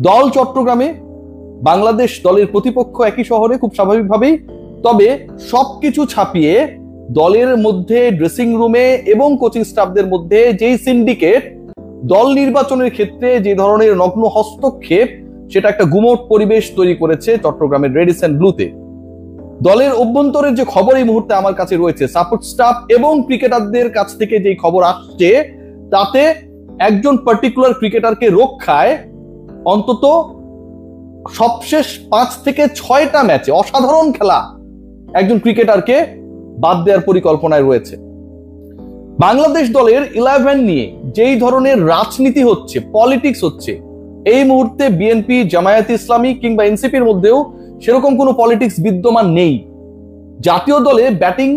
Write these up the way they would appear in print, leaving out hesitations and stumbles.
দল চট্টগ্রামে, বাংলাদেশ দলের প্রতিপক্ষ একই শহরে, খুব স্বাভাবিকভাবেই। তবে সবকিছু ছাপিয়ে দলের মধ্যে, ড্রেসিং রুমে এবং কোচিং স্টাফদের মধ্যে যেই সিন্ডিকেট, দল নির্বাচনের ক্ষেত্রে যে ধরনের নগ্ন হস্তক্ষেপ, সেটা একটা গুমোট পরিবেশ তৈরি করেছে চট্টগ্রামের রেডিস অ্যান্ড ব্লুতে। দলের অভ্যন্তরের যে খবর এই মুহূর্তে আমার কাছে রয়েছে, সাপোর্ট স্টাফ এবং ক্রিকেটারদের কাছ থেকে যে খবর আসছে, তাতে একজন পার্টিকুলার ক্রিকেটারকে রক্ষায় অন্তত সবশেষ 5 থেকে 6টা ম্যাচে অসাধারণ খেলা একজন ক্রিকেটারকে বাদ দেওয়ার পরিকল্পনায় রয়েছে। বাংলাদেশ দলের 11 নিয়ে যেই ধরনের রাজনীতি হচ্ছে, পলিটিক্স হচ্ছে, এই মুহূর্তে বিএনপি, জামায়াতে ইসলামী কিংবা এনসিপির মধ্যেও সেরকম কোনো পলিটিক্স বিদ্যমান নেই। জাতীয় দলে ব্যাটিং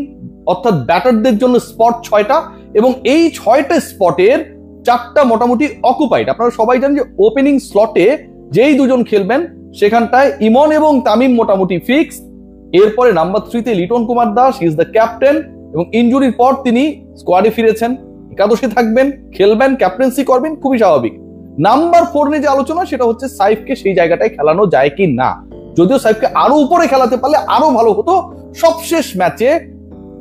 অর্থাৎ ব্যাটারদের জন্য স্পট 6টা, এবং এই 6টা স্পটের 4টা মোটামুটি অকুপাইড। আপনারা সবাই জানেন যে ওপেনিং স্লটে যেই দুজন খেলবেন সেখানটায় ইমন এবং তামিম মোটামুটি ফিক্স। এরপরে নাম্বার 3-তে Liton Kumar Das, he is the captain, এবং ইনজুরির পর তিনি স্কোয়াডে ফিরেছেন, একাদশে থাকবেন, খেলবেন, ক্যাপ্টেন্সি করবেন, খুবই স্বাভাবিক। নাম্বার 4 নিয়ে যে আলোচনা, সেটা হচ্ছে সাইফকে সেই জায়গাটায় খেলানো যায় কি না। যদিও সাইফকে আরো উপরে খেলাতে পারলে আরো ভালো হতো। সবশেষ ম্যাচে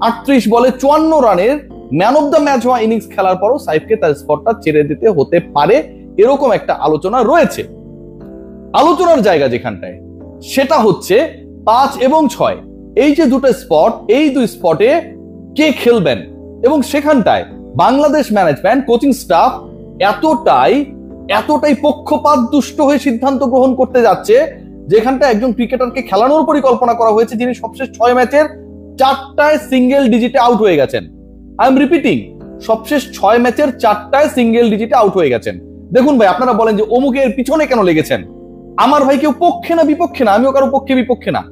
38 বলে 54 রানের ম্যান অফ দ্য ম্যাচ হওয়া ইনিংস খেলার পরও সাইফকে তার স্পটটা ছেড়ে দিতে হতে পারে, এরকম একটা আলোচনা রয়েছে। আলোচনার জায়গা যেখানটায়, সেটা হচ্ছে 5 এবং 6, এই যে দুটো স্পট, এই দুই স্পটে কে খেলবেন, এবং সেখানটায় বাংলাদেশ ম্যানেজমেন্ট, কোচিং স্টাফ এতটাই পক্ষপাত দুষ্ট হয়ে সিদ্ধান্ত গ্রহণ করতে যাচ্ছে, যেখানটা একজন ক্রিকেটারকে খেলানোর পরিকল্পনা করা হয়েছে যিনি সবশেষ 6 ম্যাচের 4টায় সিঙ্গেল ডিজিটে আউট হয়ে গেছেন। আই এম রিপিটিং, সবশেষ 6 ম্যাচের 4টায় সিঙ্গেল ডিজিটে আউট হয়ে গেছেন। দেখুন ভাই, আপনারা বলেন যে অমুকের পিছনে কেন লেগেছেন। আমার ভাই কেউ পক্ষে না বিপক্ষে না, আমিও কারো পক্ষে বিপক্ষে না।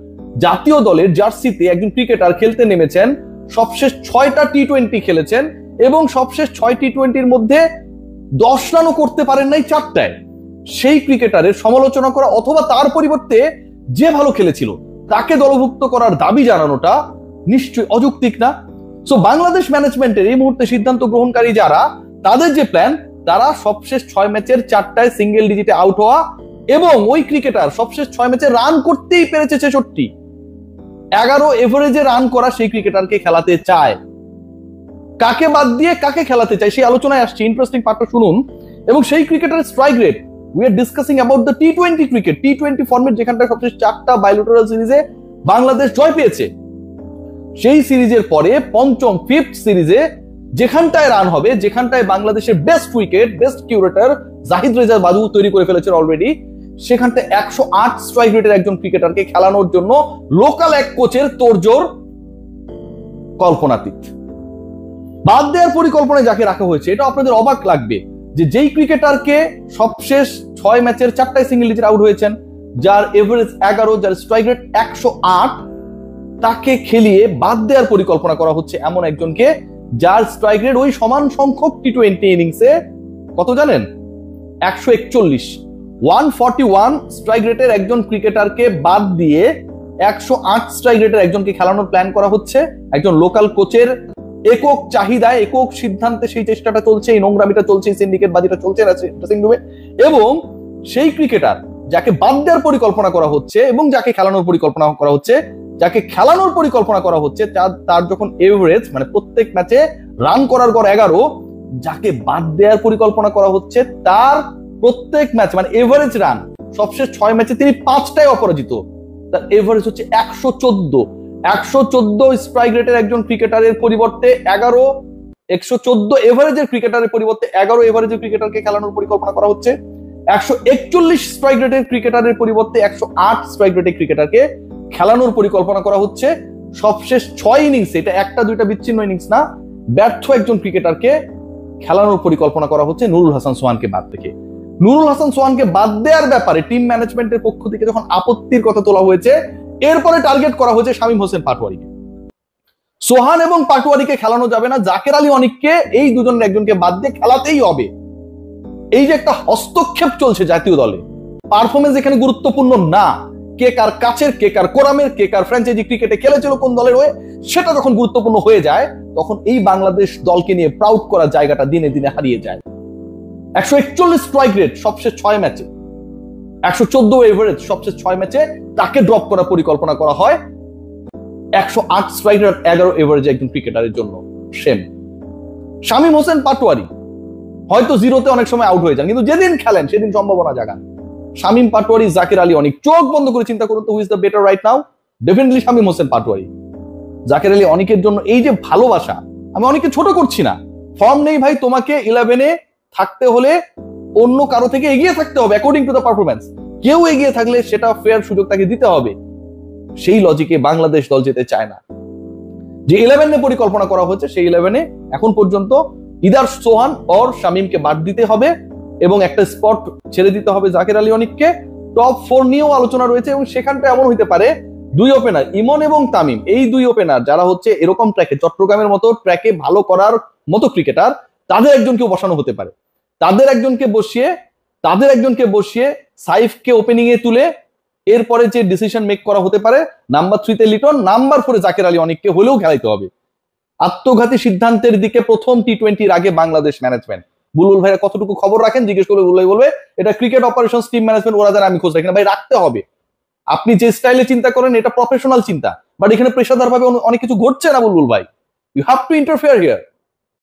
জাতীয় দলের জার্সিতে একজন ক্রিকেটার খেলতে নেমেছেন, সবশেষ 6টা টি20 খেলেছেন, এবং সবশেষ 6 টি20-র মধ্যে 10 রানও করতে পারেন নাই 4টায়। সেই ক্রিকেটারের সমালোচনা করা অথবা তার পরিবর্তে যে ভালো খেলেছিল তাকে দলভুক্ত করার দাবি জানানোটা নিশ্চয়ই অযৌক্তিক না। সো বাংলাদেশ ম্যানেজমেন্টের এই মুহূর্তে সিদ্ধান্ত গ্রহণকারী যারা, তাদের যে প্ল্যান, তারা সবশেষ 6 ম্যাচের 4টায় সিঙ্গেল ডিজিটে আউট হওয়া, এবং ওই ক্রিকেটার সবশেষ 6 ম্যাচে রান করতেই পেরেছে 66, 11 এভারেজে রান করা সেই ক্রিকেটারকে খেলাতে চায়। কাকে বাদ দিয়ে কাকে খেলাতে চায় সেই আলোচনায় আসছে। ইন্টারেস্টিং পার্টটা শুনুন। এবং সেই ক্রিকেটারের strike rate, we are discussing about the T20 cricket, T20 format, যেখানটা সবশেষ 4টা বাইলেটারাল সিরিজে বাংলাদেশ জয় পেয়েছে। সেই সিরিজের পরে পঞ্চম, 5th সিরিজে যেখানটায় রান হবে, যেখানটায় বাংলাদেশের best wicket, best curator Zahid Reza বাদু তৈরি করে ফেলেছেন অলরেডি, সেখানটায় 108 স্ট্রাইক রেটের একজন ক্রিকেটারকে খেলানোর জন্য লোকাল এক কোচের তোড়জোড় কল্পনাতীত। বাদ দেওয়ার পরিকল্পনায় যাকে রাখা হয়েছে, এটা আপনাদের অবাক লাগবে যে যেই ক্রিকেটারকে সবশেষ 6 ম্যাচের 4টায় সিঙ্গেল ডিজিট আউট হয়েছেন, যার এভারেজ 11, যার স্ট্রাইক রেট 108, তাকে খেলিয়ে বাদ দেওয়ার পরিকল্পনা করা হচ্ছে এমন একজনকে যার স্ট্রাইক রেট ওই সমান সংখ্যক টি20 ইনিংসে কত জানেন? 141। 141 স্ট্রাইক রেটের একজন ক্রিকেটারকে বাদ দিয়ে 108 স্ট্রাইক রেটের একজনকে খেলানোর প্ল্যান করা হচ্ছে। একজন লোকাল কোচের একক চাহিদায়, একক সিদ্ধান্তে সেই চেষ্টাটা চলছে, এই নোংরামিটা চলছে, এই সিন্ডিকেট বাজিটা চলছে ড্রেসিং রুমে। এবং সেই ক্রিকেটার যাকে বাদ দেওয়ার পরিকল্পনা করা হচ্ছে এবং যাকে খেলানোর পরিকল্পনা করা হচ্ছে, তার যখন এভারেজ, মানে প্রত্যেক ম্যাচে রান করার পর 11, যাকে বাদ দেওয়ার পরিকল্পনা করা হচ্ছে তার প্রত্যেক ম্যাচ মানে এভারেজ রান, সবশেষ 6 ম্যাচে তিনি 5টায় অপরাজিত, তার এভারেজ হচ্ছে 114। 114 স্ট্রাইক রেটের একজন ক্রিকেটারের পরিবর্তে 114 এভারেজের ক্রিকেটারের পরিবর্তে 11 এভারেজের ক্রিকেটারকে খেলানোর পরিকল্পনা করা হচ্ছে। 141 স্ট্রাইক রেটের ক্রিকেটারের পরিবর্তে 108 স্ট্রাইক রেটের ক্রিকেটারকে খেলানোর পরিকল্পনা করা হচ্ছে। সবশেষ 6 ইনিংসে, এটা একটা দুইটা বিচ্ছিন্ন ইনিংস না, ব্যর্থ একজন ক্রিকেটারকে খেলানোর পরিকল্পনা করা হচ্ছে নুরুল হাসান সোহানকে বাদ থেকে। নুরুল হাসান সোহানকে বাদ দেওয়ার ব্যাপারে টিম ম্যানেজমেন্টের পক্ষ থেকে যখন আপত্তির কথা তোলা হয়েছে, এরপরে টার্গেট করা হয়েছে শামীম হোসেন পাটোয়ারিকে। সোহান এবং পাটোয়ারিকে খেলানো যাবে না, জাকের আলী অনিককে, এই দুজনের একজনকে বাদ দিয়ে খেলাতেই হবে। এই যে একটা হস্তক্ষেপ চলছে জাতীয় দলে, পারফরমেন্স এখানে গুরুত্বপূর্ণ না, কে কার কাছের, কে কার কোরামের, কে কার ফ্র্যাঞ্চাইজি ক্রিকেটে খেলেছিল কোন দলের হয়ে, সেটা যখন গুরুত্বপূর্ণ হয়ে যায়, তখন এই বাংলাদেশ দলকে নিয়ে প্রাউড করার জায়গাটা দিনে দিনে হারিয়ে যায়। 141 স্ট্রাইক রেট সবশেষ 6 ম্যাচে, 114 এভারেজ সবচেয়ে 6 ম্যাচে, তাকে ড্রপ করার পরিকল্পনা করা হয় 108 স্ট্রাইক রেট 11 এভারেজে একজন ক্রিকেটারের জন্য। সেম শামীম হোসেন পাটোয়ারি হয়তো জিরোতে অনেক সময় আউট হয়ে যান, কিন্তু যেদিন খেলেন সেদিন সম্ভাবনা জাগান। শামীম পাটোয়ারি, জাকির আলী অনিক, চোখ বন্ধ করে চিন্তা করুন তো who is the better right now? Definitely Shamim Hossain Patwari. Jaker Ali অনিকের জন্য এই যে ভালোবাসা, আমি অনেকে ছোট করছি না, ফর্ম নেই ভাই, তোমাকে 11-এ থাকতে হলে অন্য কারো থেকে এগিয়ে থাকতে হবে অ্যাকর্ডিং টু দ্য পারফরমেন্স। কেউ এগিয়ে থাকলে সেটা ফেয়ার সুযোগ তাকে দিতে হবে। সেই লজিকে বাংলাদেশ দল যেতে চায় না। যে 11-এ পরিকল্পনা করা হয়েছে সেই 11-এ এখন পর্যন্ত ইদার সোহান অর শামীমকে বাদ দিতে হবে এবং একটা স্পট ছেড়ে দিতে হবে জাকির আলী অনিককে। টপ 4 নিয়েও আলোচনা রয়েছে এবং সেখানটা এমন হইতে পারে দুই ওপেনার ইমন এবং তামিম, এই দুই ওপেনার যারা হচ্ছে এরকম ট্র্যাকে, চট্টগ্রামের মতো ট্র্যাকে ভালো করার মতো ক্রিকেটার, তাদের একজনকে বসানো হতে পারে। তাদের একজনকে বসিয়ে সাইফকে ওপেনিং এ তুলে এরপরে যে ডিসিশন মেক করা হতে পারে, নাম্বার 3-তে লিটন, নাম্বার 4-এ জাকির আলী অনিককে হলেও খেলাইতে হবে। আত্মঘাতী সিদ্ধান্তের দিকে প্রথম টি20-র আগে বাংলাদেশ ম্যানেজমেন্ট। বুলবুল ভাইরা কতটুকু খবর রাখেন জিজ্ঞেস করলে বুলবুল ভাই বলবে এটা ক্রিকেট অপারেশন টিম ম্যানেজমেন্ট, ওরা যারা আমি খোঁজ রাখি না। ভাই রাখতে হবে, আপনি যে স্টাইলে চিন্তা করেন এটা প্রফেশনাল চিন্তা, বাট এখানে পেশাদার ভাবে অনেক কিছু ঘটছে না বুলবুল ভাই। You have to interfere here.